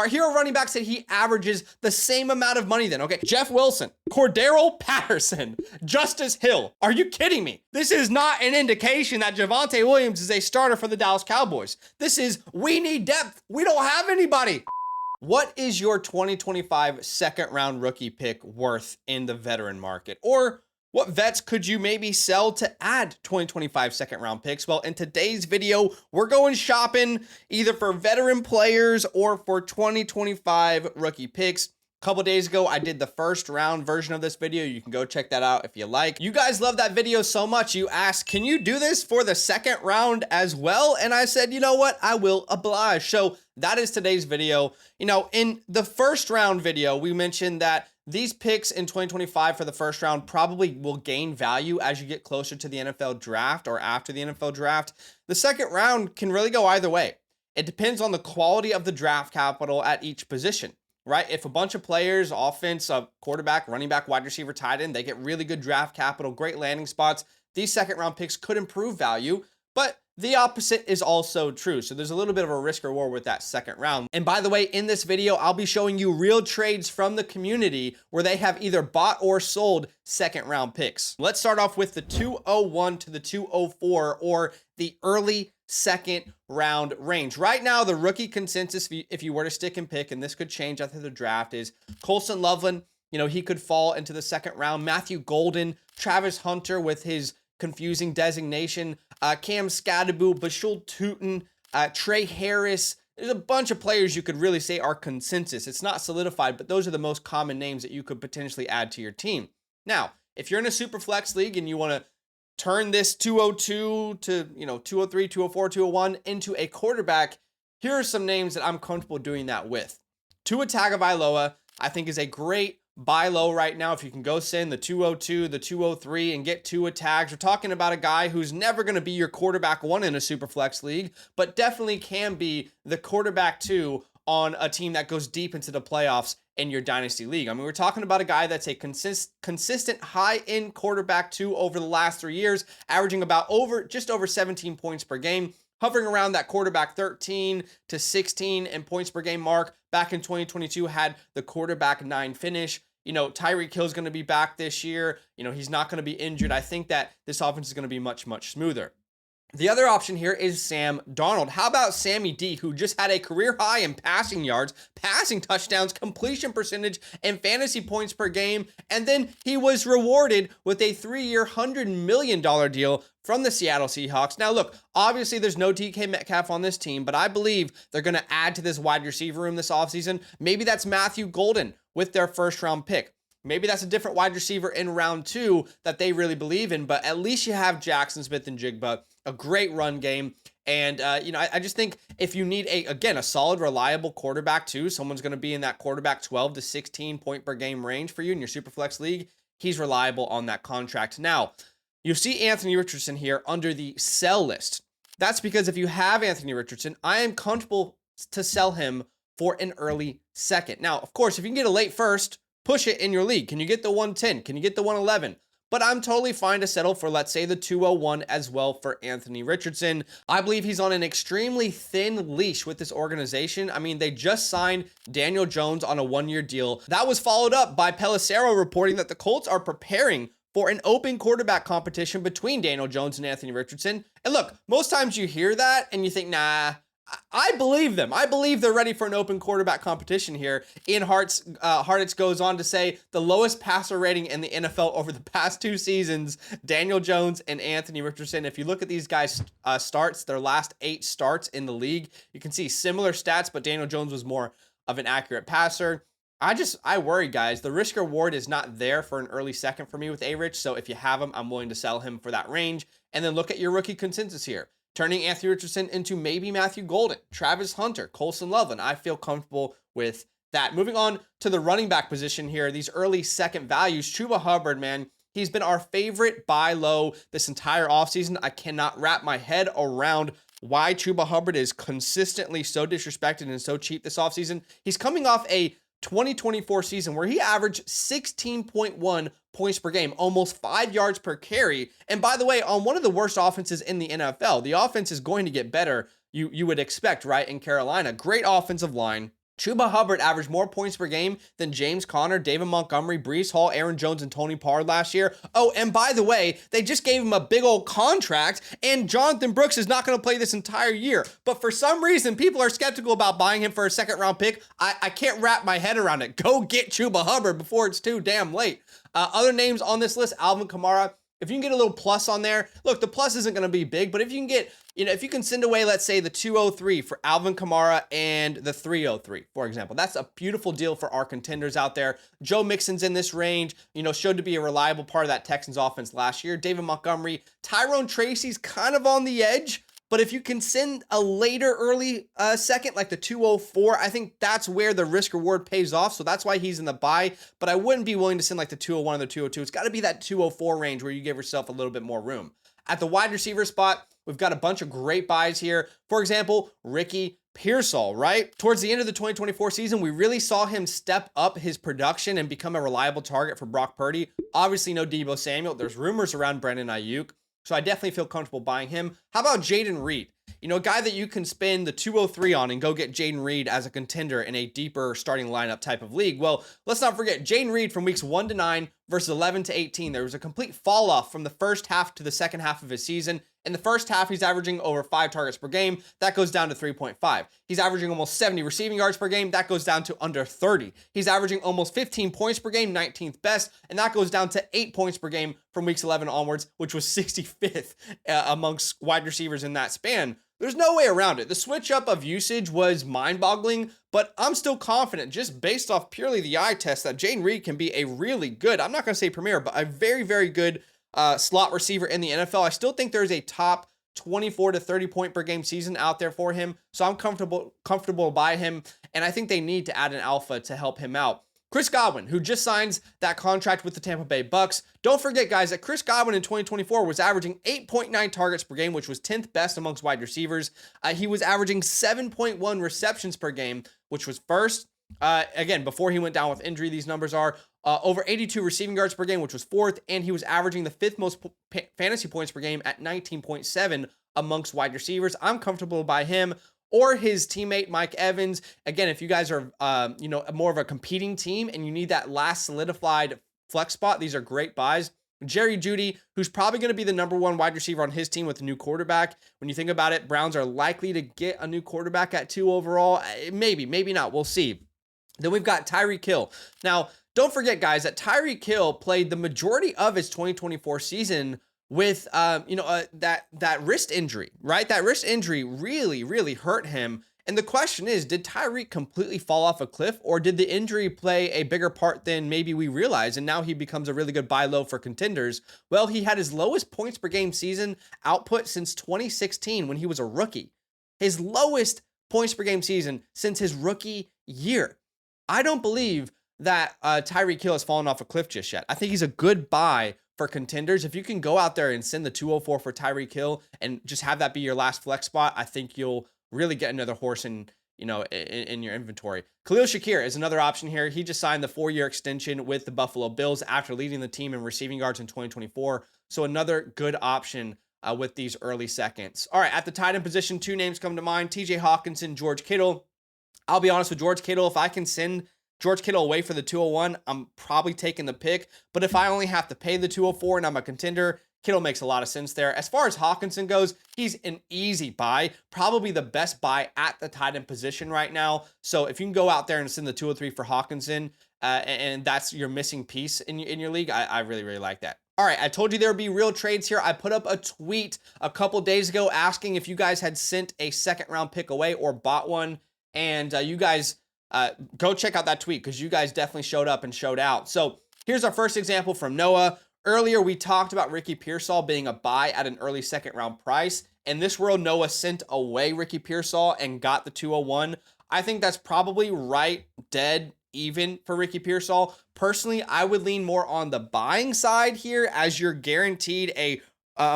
Our hero running back said he averages the same amount of money then, okay? Jeff Wilson, Cordero Patterson, Justice Hill. Are you kidding me? This is not an indication that Javonte Williams is a starter for the Dallas Cowboys. This is, we need depth. We don't have anybody. What is your 2025 second round rookie pick worth in the veteran market? Or what vets could you maybe sell to add 2025 second round picks? Well, in today's video, we're going shopping either for veteran players or for 2025 rookie picks. A couple days ago, I did the first round version of this video. You can go check that out if you like. You guys love that video so much. You asked, can you do this for the second round as well? And I said, you know what? I will oblige. So that is today's video. You know, in the first round video, we mentioned that these picks in 2025 for the first round probably will gain value as you get closer to the NFL draft or after the NFL draft. The second round can really go either way. It depends on the quality of the draft capital at each position, right? If a bunch of players, offense, quarterback, running back, wide receiver, tight end, they get really good draft capital, great landing spots, these second round picks could improve value, but the opposite is also true. So there's a little bit of a risk reward with that second round. And by the way, in this video, I'll be showing you real trades from the community where they have either bought or sold second round picks. Let's start off with the 201 to the 204 or the early second round range. Right now, the rookie consensus, if you were to stick and pick, and this could change after the draft, is Colson Loveland. You know, he could fall into the second round. Matthew Golden, Travis Hunter with his confusing designation, Cam Skadaboo, Bashul Tootin, Trey Harris. There's a bunch of players you could really say are consensus. It's not solidified, but those are the most common names that you could potentially add to your team. Now, if you're in a super flex league and you want to turn this 202 to, 203, 204, 201 into a quarterback, here are some names that I'm comfortable doing that with. Tua Tagovailoa, I think, is a great buy low right now. If you can go send the 202, the 203 and get Tua tags, we're talking about a guy who's never going to be your quarterback one in a super flex league, but definitely can be the quarterback two on a team that goes deep into the playoffs in your dynasty league. I mean, we're talking about a guy that's a consistent high-end quarterback two over the last 3 years, averaging just over 17 points per game, hovering around that quarterback 13 to 16 in points per game mark. Back in 2022, had the quarterback 9 finish. You know, Tyreek Hill's going to be back this year. You know, he's not going to be injured. I think that this offense is going to be much, much smoother. The other option here is Sam Darnold. How about Sammy D, who just had a career high in passing yards, passing touchdowns, completion percentage, and fantasy points per game, and then he was rewarded with a 3-year, $100 million deal from the Seattle Seahawks. Now, look, obviously there's no DK Metcalf on this team, but I believe they're going to add to this wide receiver room this offseason. Maybe that's Matthew Golden with their first-round pick. Maybe that's a different wide receiver in round 2 that they really believe in, but at least you have Jackson Smith and Jigba, a great run game. And, I just think if you need a solid, reliable quarterback too, someone's going to be in that quarterback 12 to 16 point per game range for you in your Superflex league, he's reliable on that contract. Now, you see Anthony Richardson here under the sell list. That's because if you have Anthony Richardson, I am comfortable to sell him for an early second. Now, of course, if you can get a late first, push it in your league. Can you get the 110? Can you get the 111? But I'm totally fine to settle for, let's say, the 201 as well for Anthony Richardson. I believe he's on an extremely thin leash with this organization. I mean, they just signed Daniel Jones on a 1-year deal. That was followed up by Pelissero reporting that the Colts are preparing for an open quarterback competition between Daniel Jones and Anthony Richardson. And look, most times you hear that and you think, nah, I believe them. I believe they're ready for an open quarterback competition here. Ian Hartitz goes on to say the lowest passer rating in the NFL over the past 2 seasons, Daniel Jones and Anthony Richardson. If you look at these guys' starts, their last 8 starts in the league, you can see similar stats, but Daniel Jones was more of an accurate passer. I worry, guys. The risk reward is not there for an early second for me with A-Rich. So if you have him, I'm willing to sell him for that range. And then look at your rookie consensus here. Turning Anthony Richardson into maybe Matthew Golden, Travis Hunter, Colson Loveland. I feel comfortable with that. Moving on to the running back position here, these early second values. Chuba Hubbard, man, he's been our favorite buy low this entire offseason. I cannot wrap my head around why Chuba Hubbard is consistently so disrespected and so cheap this offseason. He's coming off a 2024 season where he averaged 16.1 points per game, almost 5 yards per carry. And by the way, on one of the worst offenses in the NFL, the offense is going to get better, you would expect, right? In Carolina, great offensive line. Chuba Hubbard averaged more points per game than James Conner, David Montgomery, Breece Hall, Aaron Jones, and Tony Pollard last year. Oh, and by the way, they just gave him a big old contract, and Jonathan Brooks is not going to play this entire year. But for some reason, people are skeptical about buying him for a second-round pick. I can't wrap my head around it. Go get Chuba Hubbard before it's too damn late. Other names on this list, Alvin Kamara. If you can get a little plus on there, look, the plus isn't going to be big, but if you can get, if you can send away, let's say, the 203 for Alvin Kamara and the 303, for example, that's a beautiful deal for our contenders out there. Joe Mixon's in this range, showed to be a reliable part of that Texans offense last year. David Montgomery, Tyrone Tracy's kind of on the edge, but if you can send a later early second, like the 204, I think that's where the risk reward pays off. So that's why he's in the buy, but I wouldn't be willing to send like the 201 or the 202. It's got to be that 204 range where you give yourself a little bit more room. At the wide receiver spot, we've got a bunch of great buys here. For example, Ricky Pearsall, right? Towards the end of the 2024 season, we really saw him step up his production and become a reliable target for Brock Purdy. Obviously, no Deebo Samuel. There's rumors around Brandon Ayuk. So I definitely feel comfortable buying him. How about Jaden Reed? A guy that you can spend the 203 on and go get Jaden Reed as a contender in a deeper starting lineup type of league. Well, let's not forget Jaden Reed from weeks 1 to 9 versus 11 to 18. There was a complete fall off from the first half to the second half of his season. In the first half, he's averaging over 5 targets per game. That goes down to 3.5. He's averaging almost 70 receiving yards per game. That goes down to under 30. He's averaging almost 15 points per game, 19th best. And that goes down to 8 points per game from weeks 11 onwards, which was 65th amongst wide receivers in that span. There's no way around it. The switch up of usage was mind-boggling, but I'm still confident, just based off purely the eye test, that Jaden Reed can be a really good, I'm not going to say premier, but a very, very good slot receiver in the NFL. I still think there's a top 24 to 30 point per game season out there for him. So I'm comfortable by him. And I think they need to add an alpha to help him out. Chris Godwin, who just signs that contract with the Tampa Bay Bucks. Don't forget, guys, that Chris Godwin in 2024 was averaging 8.9 targets per game, which was 10th best amongst wide receivers. He was averaging 7.1 receptions per game, which was first. Again, before he went down with injury, these numbers are over 82 receiving yards per game, which was 4th, and he was averaging the 5th most fantasy points per game at 19.7 amongst wide receivers. I'm comfortable by him or his teammate Mike Evans. Again, if you guys are more of a competing team and you need that last solidified flex spot, these are great buys. Jerry Jeudy, who's probably going to be the number 1 wide receiver on his team with a new quarterback. When you think about it, Browns are likely to get a new quarterback at 2 overall. Maybe not. We'll see. Then we've got Tyreek Hill. Now, don't forget, guys, that Tyreek Hill played the majority of his 2024 season with, that wrist injury, right? That wrist injury really, really hurt him. And the question is, did Tyreek completely fall off a cliff, or did the injury play a bigger part than maybe we realize? And now he becomes a really good buy low for contenders. Well, he had his lowest points per game season output since 2016 when he was a rookie. His lowest points per game season since his rookie year. I don't believe that Tyreek Hill has fallen off a cliff just yet. I think he's a good buy for contenders. If you can go out there and send the 204 for Tyreek Hill and just have that be your last flex spot, I think you'll really get another horse in your inventory. Khalil Shakir is another option here. He just signed the 4-year extension with the Buffalo Bills after leading the team in receiving yards in 2024. So another good option with these early seconds. All right, at the tight end position, 2 names come to mind: TJ Hawkinson, George Kittle. I'll be honest with George Kittle. If I can send George Kittle away for the 201, I'm probably taking the pick. But if I only have to pay the 204 and I'm a contender, Kittle makes a lot of sense there. As far as Hawkinson goes, he's an easy buy, probably the best buy at the tight end position right now. So if you can go out there and send the 203 for Hawkinson, and that's your missing piece in your league, I really, really like that. All right, I told you there would be real trades here. I put up a tweet a couple days ago asking if you guys had sent a second-round pick away or bought one. And you guys go check out that tweet because you guys definitely showed up and showed out. So here's our first example from Noah. Earlier, we talked about Ricky Pearsall being a buy at an early second-round price. In this world, Noah sent away Ricky Pearsall and got the 201. I think that's probably right dead even for Ricky Pearsall. Personally, I would lean more on the buying side here, as you're guaranteed a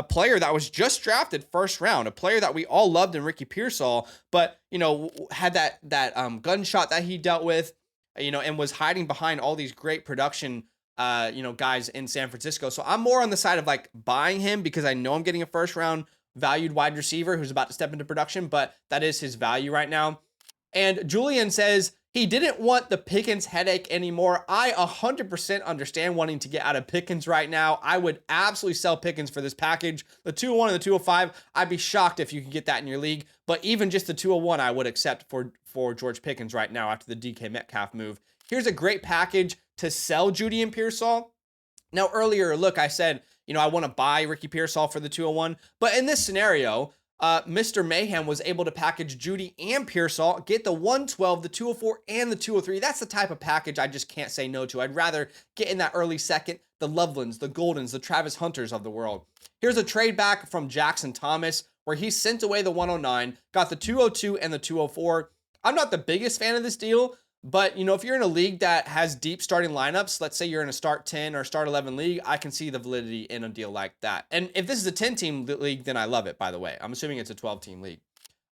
player that was just drafted first round, a player that we all loved in Ricky Pearsall, but, had that gunshot that he dealt with, and was hiding behind all these great production, guys in San Francisco. So I'm more on the side of like buying him because I know I'm getting a first round valued wide receiver who's about to step into production, but that is his value right now. And Julian says, He didn't want the Pickens headache anymore. I 100% understand wanting to get out of Pickens right now. I would absolutely sell Pickens for this package. The 201 and the 205, I'd be shocked if you could get that in your league. But even just the 201, I would accept for George Pickens right now after the DK Metcalf move. Here's a great package to sell Jeudy and Pearsall. Now, earlier, look, I said, I want to buy Ricky Pearsall for the 201. But in this scenario, Mr. Mayhem was able to package Jeudy and Pearsall, get the 112, the 204, and the 203. That's the type of package I just can't say no to. I'd rather get in that early second, the Lovelands, the Goldens, the Travis Hunters of the world. Here's a trade back from Jackson Thomas, where he sent away the 109, got the 202 and the 204. I'm not the biggest fan of this deal, but, if you're in a league that has deep starting lineups, let's say you're in a start 10 or start 11 league, I can see the validity in a deal like that. And if this is a 10-team league, then I love it, by the way. I'm assuming it's a 12-team league.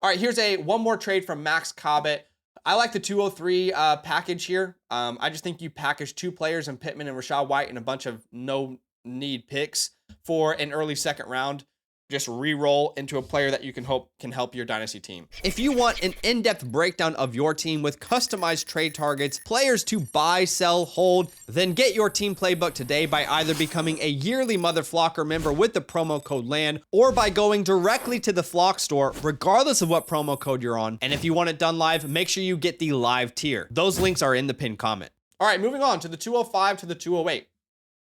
All right, here's one more trade from Max Cobbett. I like the 203 package here. I just think you package 2 players in Pittman and Rachaad White and a bunch of no-need picks for an early second round. Just re-roll into a player that you can hope can help your dynasty team. If you want an in-depth breakdown of your team with customized trade targets, players to buy, sell, hold, then get your team playbook today by either becoming a yearly Mother Flocker member with the promo code LAND or by going directly to the Flock store, regardless of what promo code you're on. And if you want it done live, make sure you get the live tier. Those links are in the pinned comment. All right, moving on to the 205 to the 208.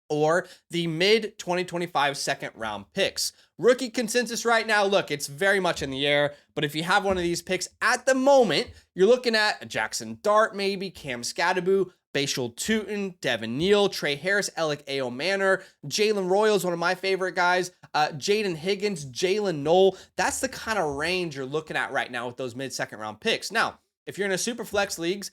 Or the mid-2025 second round picks. Rookie consensus right now, look, it's very much in the air, but if you have one of these picks at the moment, you're looking at Jackson Dart maybe, Cam Scadaboo, Bashal Tootin, Devin Neal, Trey Harris, Alec A.O. Manor, Jalen Royals, one of my favorite guys, Jaden Higgins, Jalen Knoll. That's the kind of range you're looking at right now with those mid-second round picks. Now, if you're in a super flex leagues,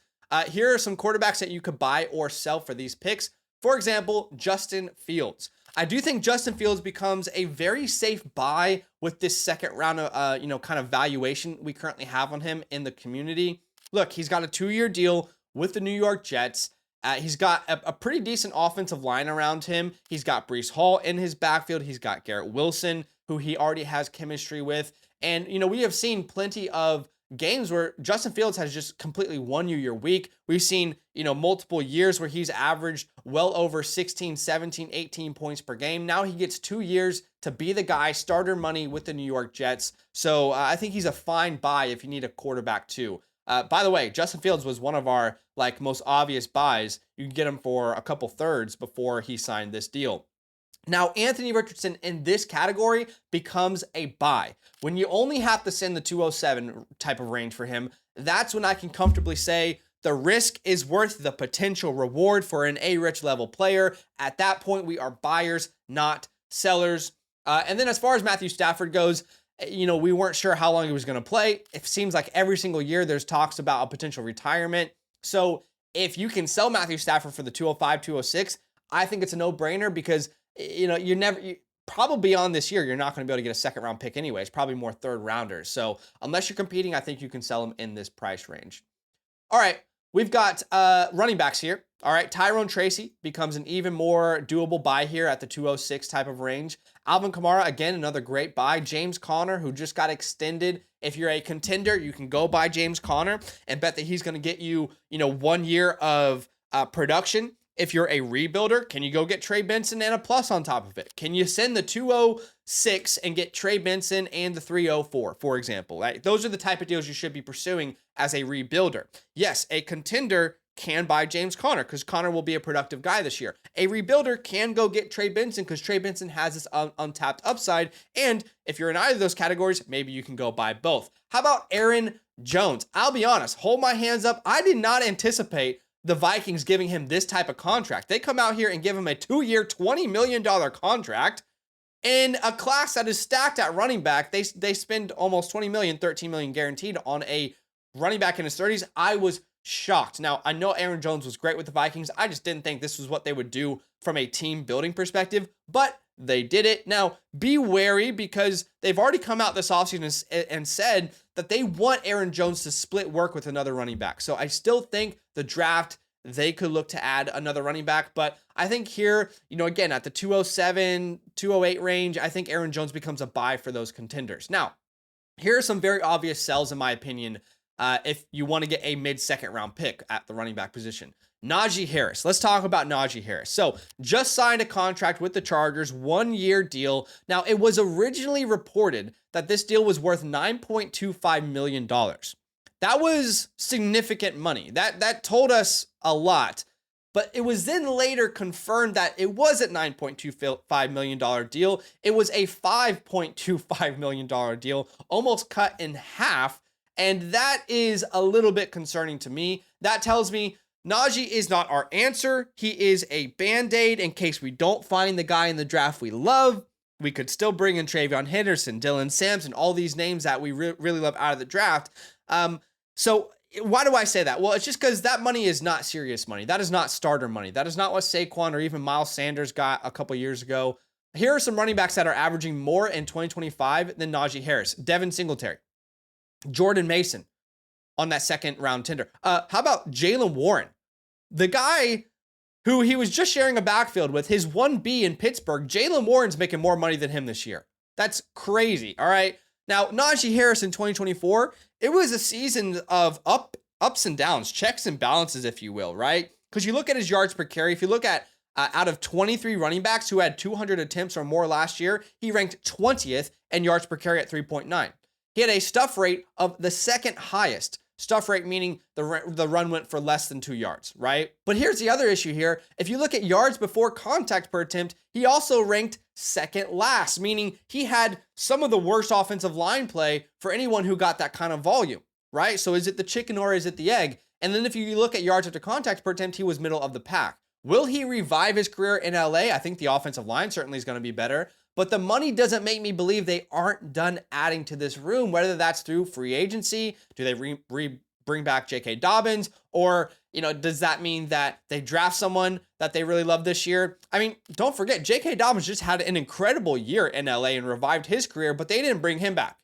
here are some quarterbacks that you could buy or sell for these picks. For example, Justin Fields. I do think Justin Fields becomes a very safe buy with this second round of, kind of valuation we currently have on him in the community. Look, he's got a 2-year deal with the New York Jets. He's got a pretty decent offensive line around him. He's got Breece Hall in his backfield. He's got Garrett Wilson, who he already has chemistry with. And, we have seen plenty of games where Justin Fields has just completely won you your week. We've seen, multiple years where he's averaged well over 16, 17, 18 points per game. Now he gets 2 years to be the guy, starter money with the New York Jets. So I think he's a fine buy if you need a quarterback too. By the way, Justin Fields was one of our most obvious buys. You can get him for a couple thirds before he signed this deal. Now, Anthony Richardson in this category becomes a buy. When you only have to send the 207 type of range for him, that's when I can comfortably say the risk is worth the potential reward for an A-rich level player. At that point, we are buyers, not sellers. And then as far as Matthew Stafford goes, we weren't sure how long he was going to play. It seems like every single year there's talks about a potential retirement. So if you can sell Matthew Stafford for the 205, 206, I think it's a no-brainer because probably beyond this year, you're not going to be able to get a second round pick anyway. It's probably more third rounders. So unless you're competing, I think you can sell them in this price range. All right, we've got running backs here. All right, Tyrone Tracy becomes an even more doable buy here at the 206 type of range. Alvin Kamara, again, another great buy. James Conner, who just got extended. If you're a contender, you can go buy James Conner and bet that he's going to get you, 1 year of production. If you're a rebuilder, can you go get Trey Benson and a plus on top of it? Can you send the 206 and get Trey Benson and the 304, for example? Right? Those are the type of deals you should be pursuing as a rebuilder. Yes, a contender can buy James Conner because Conner will be a productive guy this year. A rebuilder can go get Trey Benson because Trey Benson has this untapped upside. And if you're in either of those categories, maybe you can go buy both. How about Aaron Jones? I'll be honest, hold my hands up. I did not anticipate the Vikings giving him this type of contract. They come out here and give him a 2-year, $20 million contract in a class that is stacked at running back. They spend almost $20 million, $13 million guaranteed on a running back in his 30s. I was shocked. Now, I know Aaron Jones was great with the Vikings. I just didn't think this was what they would do from a team building perspective, but they did it. Now, be wary because they've already come out this offseason and said that they want Aaron Jones to split work with another running back. So I still think the draft, they could look to add another running back. But I think here, again, at the 207, 208 range, I think Aaron Jones becomes a buy for those contenders. Now, here are some very obvious sells, in my opinion, if you want to get a mid-second round pick at the running back position. Najee Harris. Let's talk about Najee Harris. So just signed a contract with the Chargers, 1-year deal. Now, it was originally reported that this deal was worth $9.25 million. That was significant money. That told us a lot. But it was then later confirmed that it wasn't $9.25 million deal. It was a $5.25 million deal, almost cut in half. And that is a little bit concerning to me. That tells me Najee is not our answer. He is a Band-Aid in case we don't find the guy in the draft we love. We could still bring in Travion Henderson, Dylan Sampson, all these names that we really love out of the draft. So why do I say that? Well, it's just because that money is not serious money. That is not starter money. That is not what Saquon or even Miles Sanders got a couple years ago. Here are some running backs that are averaging more in 2025 than Najee Harris. Devin Singletary, Jordan Mason on that second round tender. How about Jaylen Warren? The guy who he was just sharing a backfield with, his 1B in Pittsburgh, Jaylen Warren's making more money than him this year. That's crazy, all right? Now, Najee Harris in 2024, it was a season of ups and downs, checks and balances, if you will, right? Because you look at his yards per carry, if you look at out of 23 running backs who had 200 attempts or more last year, he ranked 20th in yards per carry at 3.9. He had a stuff rate of the second highest. Stuff rate meaning the run went for less than 2 yards, right? But here's the other issue here. If you look at yards before contact per attempt, he also ranked second last, meaning he had some of the worst offensive line play for anyone who got that kind of volume, right? So is it the chicken or is it the egg? And then if you look at yards after contact per attempt, he was middle of the pack. Will he revive his career in LA? I think the offensive line certainly is going to be better. But the money doesn't make me believe they aren't done adding to this room, whether that's through free agency. Do they bring back J.K. Dobbins? Or, does that mean that they draft someone that they really love this year? I mean, don't forget, J.K. Dobbins just had an incredible year in LA and revived his career, but they didn't bring him back.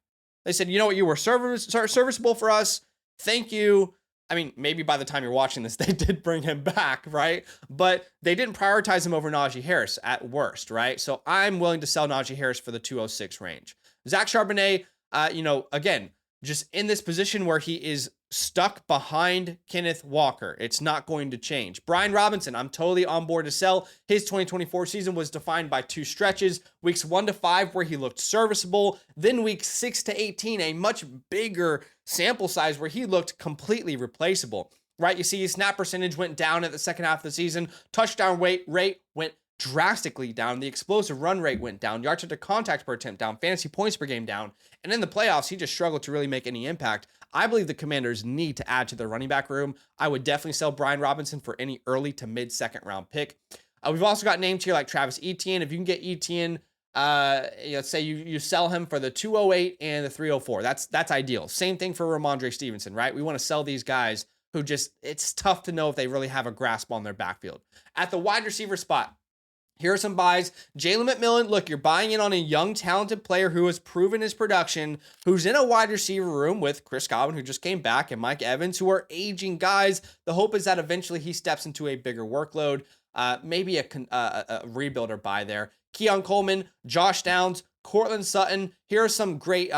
They said, you know what, you were serviceable for us. Thank you. I mean, maybe by the time you're watching this, they did bring him back, right? But they didn't prioritize him over Najee Harris at worst, right? So I'm willing to sell Najee Harris for the 206 range. Zach Charbonnet, again, just in this position where he is stuck behind Kenneth Walker. It's not going to change. Brian Robinson, I'm totally on board to sell. His 2024 season was defined by 2 stretches, weeks 1 to 5, where he looked serviceable, then weeks 6 to 18, a much bigger sample size where he looked completely replaceable, right? You see his snap percentage went down at the second half of the season. Touchdown rate went drastically down. The explosive run rate went down. Yards after contact per attempt down. Fantasy points per game down. And in the playoffs, he just struggled to really make any impact. I believe the Commanders need to add to their running back room. I would definitely sell Brian Robinson for any early to mid second round pick. We've also got names here like Travis Etienne. If you can get Etienne, let's say you sell him for the 208 and the 304. That's ideal. Same thing for Ramondre Stevenson, right? We want to sell these guys who it's tough to know if they really have a grasp on their backfield. At the wide receiver spot, here are some buys. Jalen McMillan, look, you're buying in on a young, talented player who has proven his production, who's in a wide receiver room with Chris Godwin, who just came back, and Mike Evans, who are aging guys. The hope is that eventually he steps into a bigger workload, maybe a rebuilder buy there. Keon Coleman, Josh Downs, Cortland Sutton. Here are some great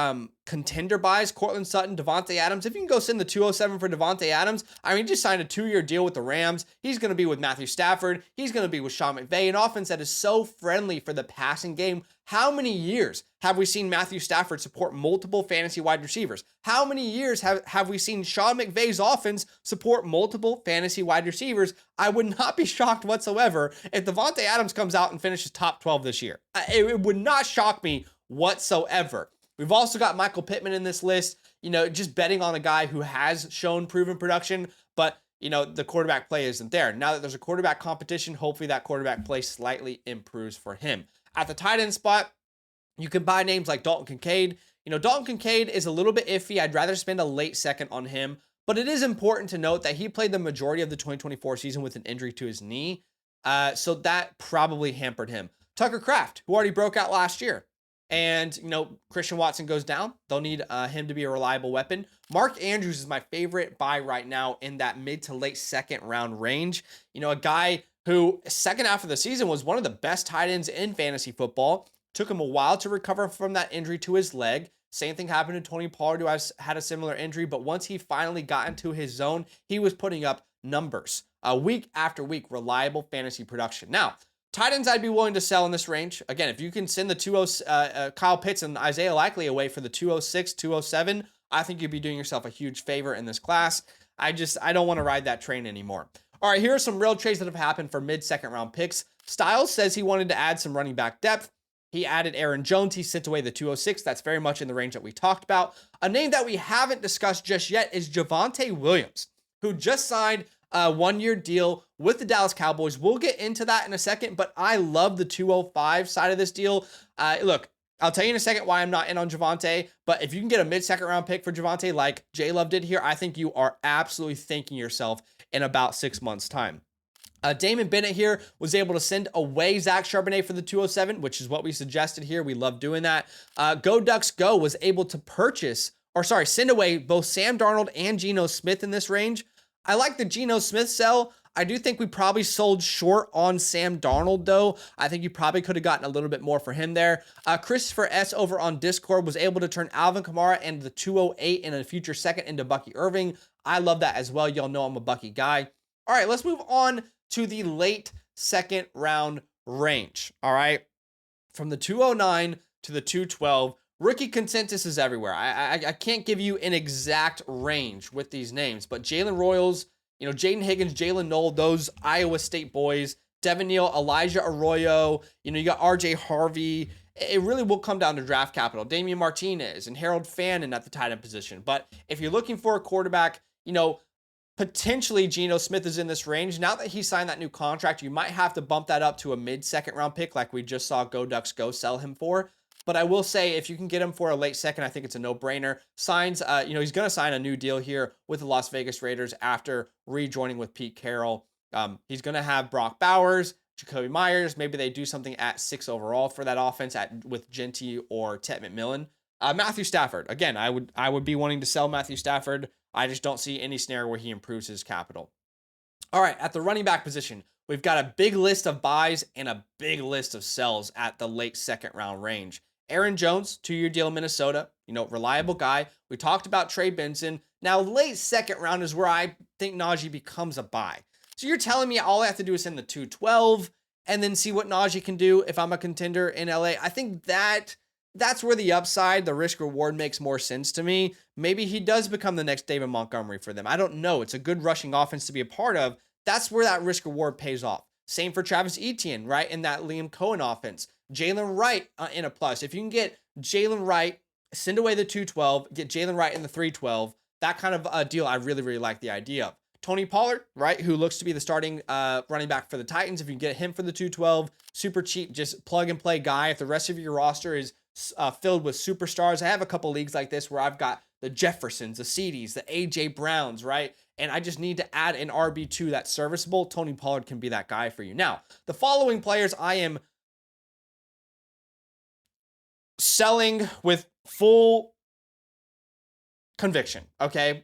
contender buys. Cortland Sutton, Devontae Adams. If you can go send the 207 for Devontae Adams, I mean, he just signed a 2-year deal with the Rams. He's going to be with Matthew Stafford. He's going to be with Sean McVay, an offense that is so friendly for the passing game. How many years have we seen Matthew Stafford support multiple fantasy wide receivers? How many years have we seen Sean McVay's offense support multiple fantasy wide receivers? I would not be shocked whatsoever if Devontae Adams comes out and finishes top 12 this year. It would not shock me whatsoever. We've also got Michael Pittman in this list, just betting on a guy who has shown proven production, but the quarterback play isn't there. Now that there's a quarterback competition, hopefully that quarterback play slightly improves for him. At the tight end spot, you can buy names like Dalton Kincaid. Dalton Kincaid is a little bit iffy. I'd rather spend a late second on him, but it is important to note that he played the majority of the 2024 season with an injury to his knee, so that probably hampered him. Tucker Kraft, who already broke out last year. And, Christian Watson goes down. They'll need him to be a reliable weapon. Mark Andrews is my favorite buy right now in that mid to late second round range. A guy who second half of the season was one of the best tight ends in fantasy football. Took him a while to recover from that injury to his leg. Same thing happened to Tony Pollard, who has had a similar injury, but once he finally got into his zone, he was putting up numbers week after week, reliable fantasy production. Now, tight ends I'd be willing to sell in this range. Again, if you can send the Kyle Pitts and Isaiah Likely away for the 206, 207, I think you'd be doing yourself a huge favor in this class. I don't want to ride that train anymore. All right, here are some real trades that have happened for mid-second round picks. Styles says he wanted to add some running back depth. He added Aaron Jones. He sent away the 206. That's very much in the range that we talked about. A name that we haven't discussed just yet is Javonte Williams, who just signed a one-year deal with the Dallas Cowboys. We'll get into that in a second, but I love the 205 side of this deal. Look, I'll tell you in a second why I'm not in on Javonte, but if you can get a mid-second round pick for Javonte like J-Love did here, I think you are absolutely thanking yourself in about 6 months' time. Damon Bennett here was able to send away Zach Charbonnet for the 207, which is what we suggested here. We love doing that. Go Ducks Go was able to send away both Sam Darnold and Geno Smith in this range. I like the Geno Smith sell. I do think we probably sold short on Sam Darnold, though. I think you probably could have gotten a little bit more for him there. Christopher S. over on Discord was able to turn Alvin Kamara and the 208 in a future second into Bucky Irving. I love that as well. Y'all know I'm a Bucky guy. All right, let's move on to the late second round range. All right, from the 209 to the 212, rookie consensus is everywhere. I can't give you an exact range with these names, but Jalen Royals, Jaden Higgins, Jalen Knoll, those Iowa State boys, Devin Neal, Elijah Arroyo, you got RJ Harvey. It really will come down to draft capital. Damian Martinez and Harold Fannin at the tight end position. But if you're looking for a quarterback, potentially Geno Smith is in this range. Now that he signed that new contract, you might have to bump that up to a mid-second round pick like we just saw Go Ducks Go sell him for. But I will say, if you can get him for a late second, I think it's a no-brainer. Signs, he's going to sign a new deal here with the Las Vegas Raiders after rejoining with Pete Carroll. He's going to have Brock Bowers, Jacoby Myers. Maybe they do something at 6 overall for that offense with Genty or Tet McMillan. Matthew Stafford. Again, I would be wanting to sell Matthew Stafford. I just don't see any scenario where he improves his capital. All right, at the running back position, we've got a big list of buys and a big list of sells at the late second round range. Aaron Jones, 2-year deal in Minnesota, reliable guy. We talked about Trey Benson. Now, late second round is where I think Najee becomes a buy. So you're telling me all I have to do is send the 212 and then see what Najee can do if I'm a contender in LA. I think that's where the upside, the risk reward makes more sense to me. Maybe he does become the next David Montgomery for them. I don't know. It's a good rushing offense to be a part of. That's where that risk reward pays off. Same for Travis Etienne, right? In that Liam Cohen offense. Jalen Wright in a plus. If you can get Jalen Wright, send away the 212, get Jalen Wright in the 312, that kind of a deal I really, really like the idea of. Tony Pollard, right, who looks to be the starting running back for the Titans. If you can get him for the 212, super cheap, just plug and play guy. If the rest of your roster is filled with superstars, I have a couple leagues like this where I've got the Jeffersons, the CeeDees, the AJ Browns, right? And I just need to add an RB2 that's serviceable. Tony Pollard can be that guy for you. Now, the following players I am selling with full conviction, okay?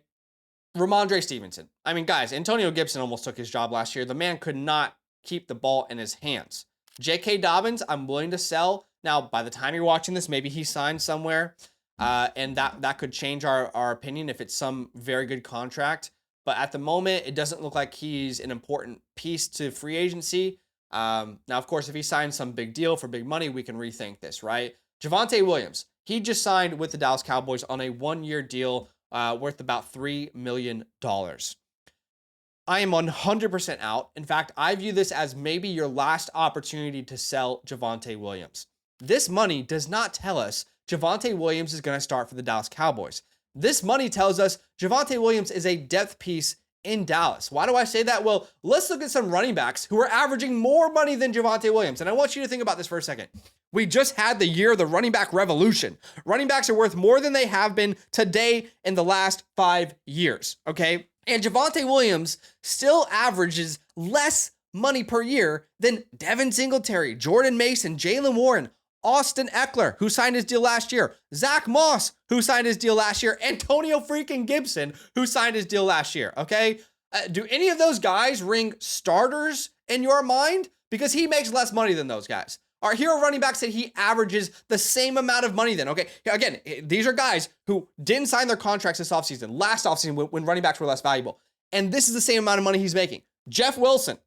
Ramondre Stevenson. I mean, guys, Antonio Gibson almost took his job last year. The man could not keep the ball in his hands. J.K. Dobbins, I'm willing to sell. Now, by the time you're watching this, maybe he signed somewhere, and that could change our opinion if it's some very good contract. But at the moment, it doesn't look like he's an important piece to free agency. Now, of course, if he signs some big deal for big money, we can rethink this, right? Javonte Williams, he just signed with the Dallas Cowboys on a 1-year deal worth about $3 million. I am 100% out. In fact, I view this as maybe your last opportunity to sell Javonte Williams. This money does not tell us Javonte Williams is going to start for the Dallas Cowboys. This money tells us Javonte Williams is a depth piece in Dallas. Why do I say that? Well, let's look at some running backs who are averaging more money than Javonte Williams. And I want you to think about this for a second. We just had the year of the running back revolution. Running backs are worth more than they have been today in the last 5 years, okay? And Javonte Williams still averages less money per year than Devin Singletary, Jordan Mason, Jaylen Warren, Austin Eckler, who signed his deal last year, Zach Moss, who signed his deal last year, Antonio freaking Gibson, who signed his deal last year, okay? Do any of those guys ring starters in your mind? Because he makes less money than those guys. Our hero running back said he averages the same amount of money then, okay? Again, these are guys who didn't sign their contracts this offseason, last offseason when running backs were less valuable. And this is the same amount of money he's making. Jeff Wilson,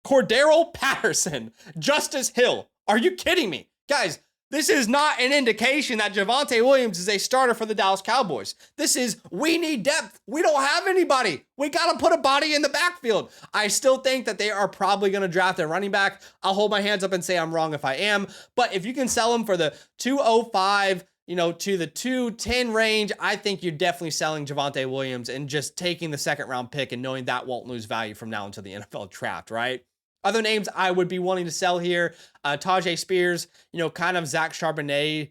Cordero Patterson, Justice Hill. Are you kidding me? Guys, this is not an indication that Javonte Williams is a starter for the Dallas Cowboys. This is, we need depth. We don't have anybody. We got to put a body in the backfield. I still think that they are probably going to draft a running back. I'll hold my hands up and say I'm wrong if I am. But if you can sell him for the 205, to the 210 range, I think you're definitely selling Javonte Williams and just taking the second round pick and knowing that won't lose value from now until the NFL draft, right? Other names I would be wanting to sell here, Tajay Spears, kind of Zach Charbonnet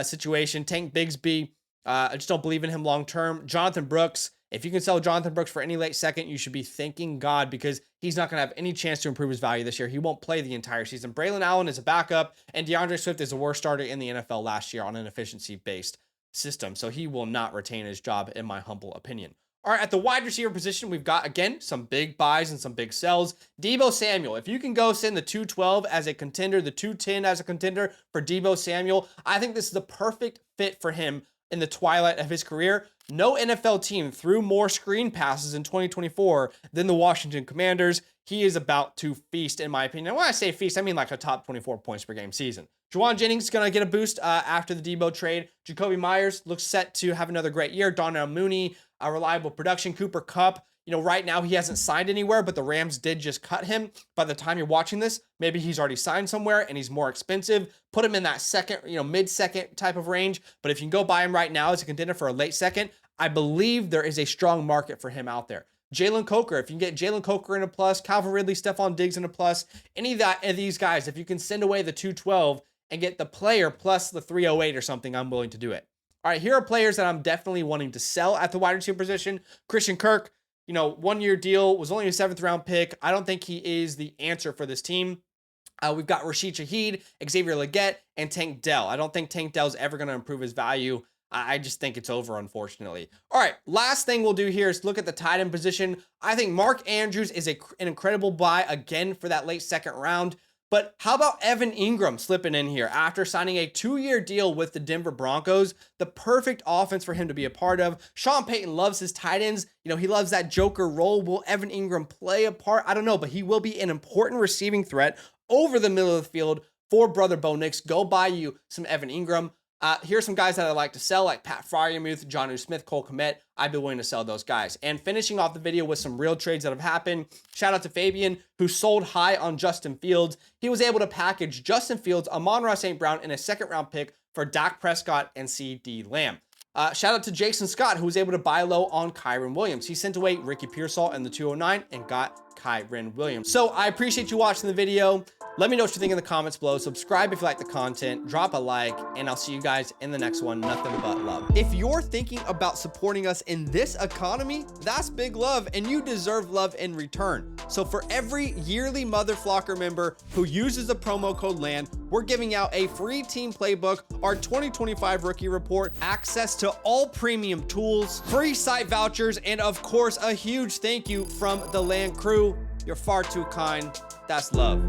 situation. Tank Bigsby, I just don't believe in him long term. Jonathan Brooks, if you can sell Jonathan Brooks for any late second, you should be thanking God because he's not going to have any chance to improve his value this year. He won't play the entire season. Braylon Allen is a backup, and DeAndre Swift is the worst starter in the NFL last year on an efficiency-based system, so he will not retain his job, in my humble opinion. All right, at the wide receiver position, we've got, again, some big buys and some big sells. Deebo Samuel, if you can go send the 212 as a contender, the 210 as a contender for Deebo Samuel, I think this is the perfect fit for him in the twilight of his career. No NFL team threw more screen passes in 2024 than the Washington Commanders. He is about to feast, in my opinion. And when I say feast, I mean like a top 24 points per game season. Juwan Jennings is going to get a boost after the Deebo trade. Jacoby Myers looks set to have another great year. Darnell Mooney, a reliable production. Cooper Kupp, right now he hasn't signed anywhere, but the Rams did just cut him. By the time you're watching this, maybe he's already signed somewhere and he's more expensive. Put him in that second, mid-second type of range. But if you can go buy him right now as a contender for a late second, I believe there is a strong market for him out there. Jalen Coker, if you can get Jalen Coker in a plus, Calvin Ridley, Stephon Diggs in a plus, any of these guys, if you can send away the 212 and get the player plus the 308 or something, I'm willing to do it. All right, here are players that I'm definitely wanting to sell at the wide receiver position. Christian Kirk, 1-year deal, was only a 7th round pick. I don't think he is the answer for this team. We've got Rashid Shaheed, Xavier Legette, and Tank Dell. I don't think Tank Dell's ever going to improve his value. I just think it's over, unfortunately. All right, last thing we'll do here is look at the tight end position. I think Mark Andrews is an incredible buy again for that late second round. But how about Evan Ingram slipping in here after signing a 2-year deal with the Denver Broncos? The perfect offense for him to be a part of. Sean Payton loves his tight ends. He loves that joker role. Will Evan Ingram play a part? I don't know, but he will be an important receiving threat over the middle of the field for Brother Bo Nix. Go buy you some Evan Ingram. Here's some guys that I like to sell, like Pat Freiermuth, Jonnu Smith, Cole Kmet. I'd be willing to sell those guys. And finishing off the video with some real trades that have happened. Shout out to Fabian, who sold high on Justin Fields. He was able to package Justin Fields, Amon-Ra St. Brown, and a 2nd round pick for Dak Prescott and CD Lamb. Shout out to Jason Scott, who was able to buy low on Kyren Williams. He sent away Ricky Pearsall in the 209 and got Kyren Williams. So I appreciate you watching the video. Let me know what you think in the comments below. Subscribe if you like the content, drop a like, and I'll see you guys in the next one. Nothing but love. If you're thinking about supporting us in this economy, that's big love, and you deserve love in return. So for every yearly Mother Flocker member who uses the promo code LAND, we're giving out a free team playbook, our 2025 rookie report, access to all premium tools, free site vouchers, and of course, a huge thank you from the LAND crew. You're far too kind. That's love.